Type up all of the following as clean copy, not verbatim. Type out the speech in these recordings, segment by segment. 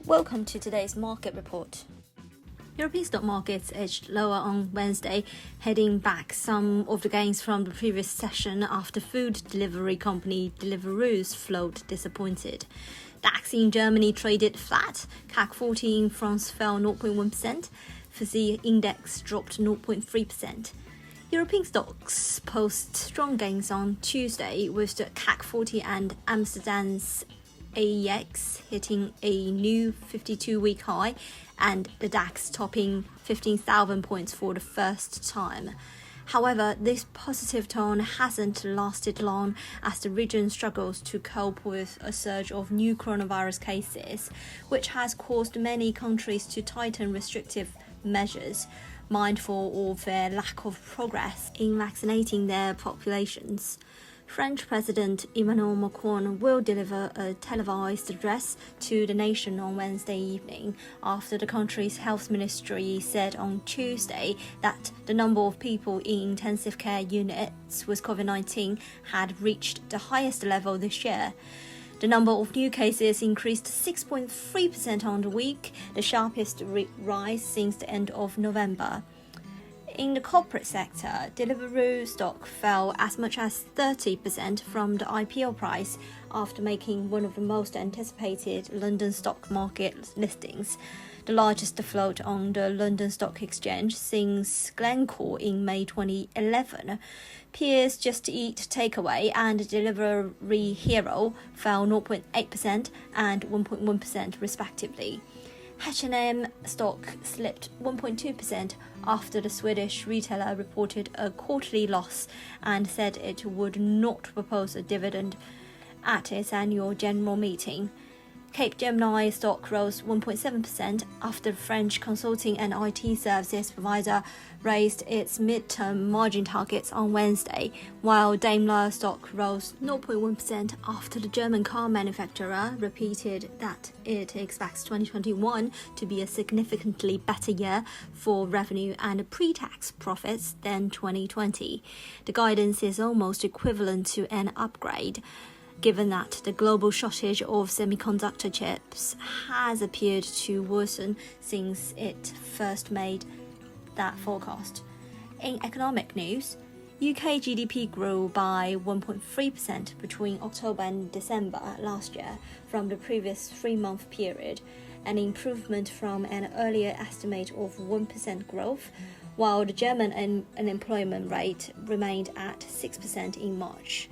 Welcome to today's market report. European stock markets edged lower on Wednesday, heading back some of the gains from the previous session after food delivery company Deliveroo's float disappointed. DAX in Germany traded flat, CAC 40 in France fell 0.1%, FTSE index dropped 0.3%. European stocks post strong gains on Tuesday, with the CAC 40 and Amsterdam's AEX hitting a new 52-week high and the DAX topping 15,000 points for the first time. However, this positive tone hasn't lasted long as the region struggles to cope with a surge of new coronavirus cases, which has caused many countries to tighten restrictive measures, mindful of their lack of progress in vaccinating their populations. French President Emmanuel Macron will deliver a televised address to the nation on Wednesday evening after the country's health ministry said on Tuesday that the number of people in intensive care units with COVID-19 had reached the highest level this year. The number of new cases increased 6.3% on the week, the sharpest rise since the end of November. In the corporate sector, Deliveroo stock fell as much as 30% from the IPO price after making one of the most anticipated London stock market listings, the largest float on the London Stock Exchange since Glencore in May 2011. Peers Just Eat Takeaway and Delivery Hero fell 0.8% and 1.1% respectively. H&M stock slipped 1.2% after the Swedish retailer reported a quarterly loss and said it would not propose a dividend at its annual general meeting. Capgemini stock rose 1.7% after the French consulting and IT services provider raised its midterm margin targets on Wednesday, while Daimler stock rose 0.1% after the German car manufacturer repeated that it expects 2021 to be a significantly better year for revenue and pretax profits than 2020. The guidance is almost equivalent to an upgrade, given that the global shortage of semiconductor chips has appeared to worsen since it first made that forecast. In economic news, UK GDP grew by 1.3% between October and December last year from the previous 3-month period, an improvement from an earlier estimate of 1% growth, while the German unemployment rate remained at 6% in March.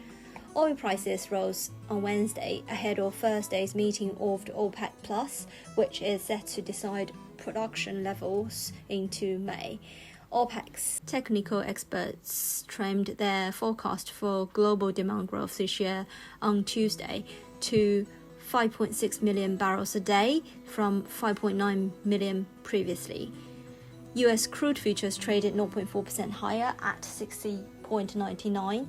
Oil prices rose on Wednesday ahead of Thursday's meeting of the OPEC+, which is set to decide production levels into May. OPEC's technical experts trimmed their forecast for global demand growth this year on Tuesday to 5.6 million barrels a day from 5.9 million previously. US crude futures traded 0.4% higher at $60.99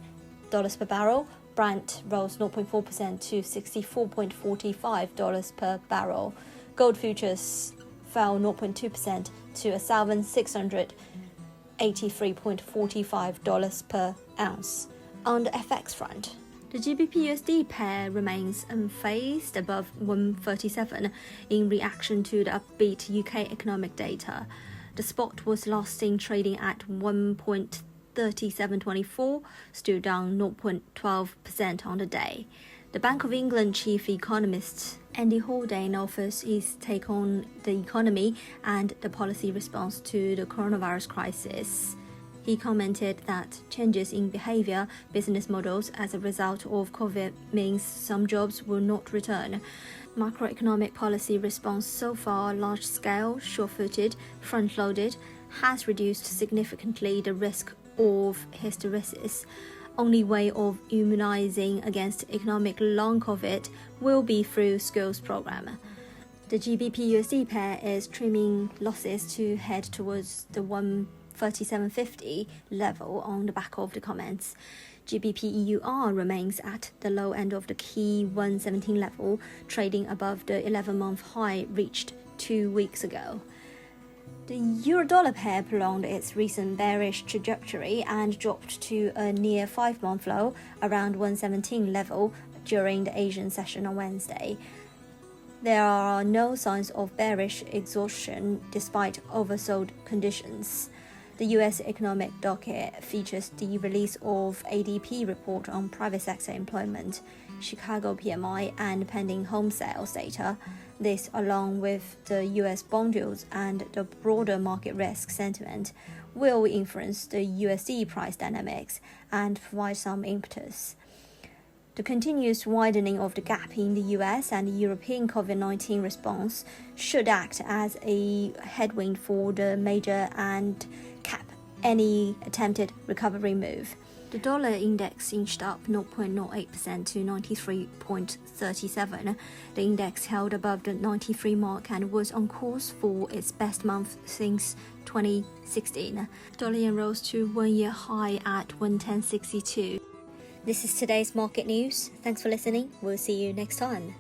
per barrel. Brent rose 0.4% to $64.45 per barrel. Gold futures fell 0.2% to $1,683.45 per ounce. On the FX front, the GBP-USD pair remains unfazed above 137 in reaction to the upbeat UK economic data. The spot was last seen trading at 1.3724, still down 0.12% on the day. The Bank of England chief economist Andy Haldane offers his take on the economy and the policy response to the coronavirus crisis. He commented that changes in behavior, business models as a result of COVID means some jobs will not return. Macroeconomic policy response so far large-scale, sure-footed, front-loaded, has reduced significantly the risk of hysteresis. Only way of immunizing against economic long COVID will be through skills program. The GBP-USD pair is trimming losses to head towards the 137.50 level on the back of the comments. GBP-EUR remains at the low end of the key 117 level, trading above the 11-month high reached 2 weeks ago. The euro-dollar pair prolonged its recent bearish trajectory and dropped to a near 5-month low around 117 level during the Asian session on Wednesday. There are no signs of bearish exhaustion despite oversold conditions. The U.S. economic docket features the release of ADP report on private sector employment, Chicago PMI, and pending home sales data. This, along with the U.S. bond yields and the broader market risk sentiment, will influence the USD price dynamics and provide some impetus. The continuous widening of the gap in the US and the European COVID-19 response should act as a headwind for the major and cap any attempted recovery move. The dollar index inched up 0.08% to 93.37. The index held above the 93 mark and was on course for its best month since 2016. Dollar yen rose to one-year high at 110.62. This is today's market news. Thanks for listening. We'll see you next time.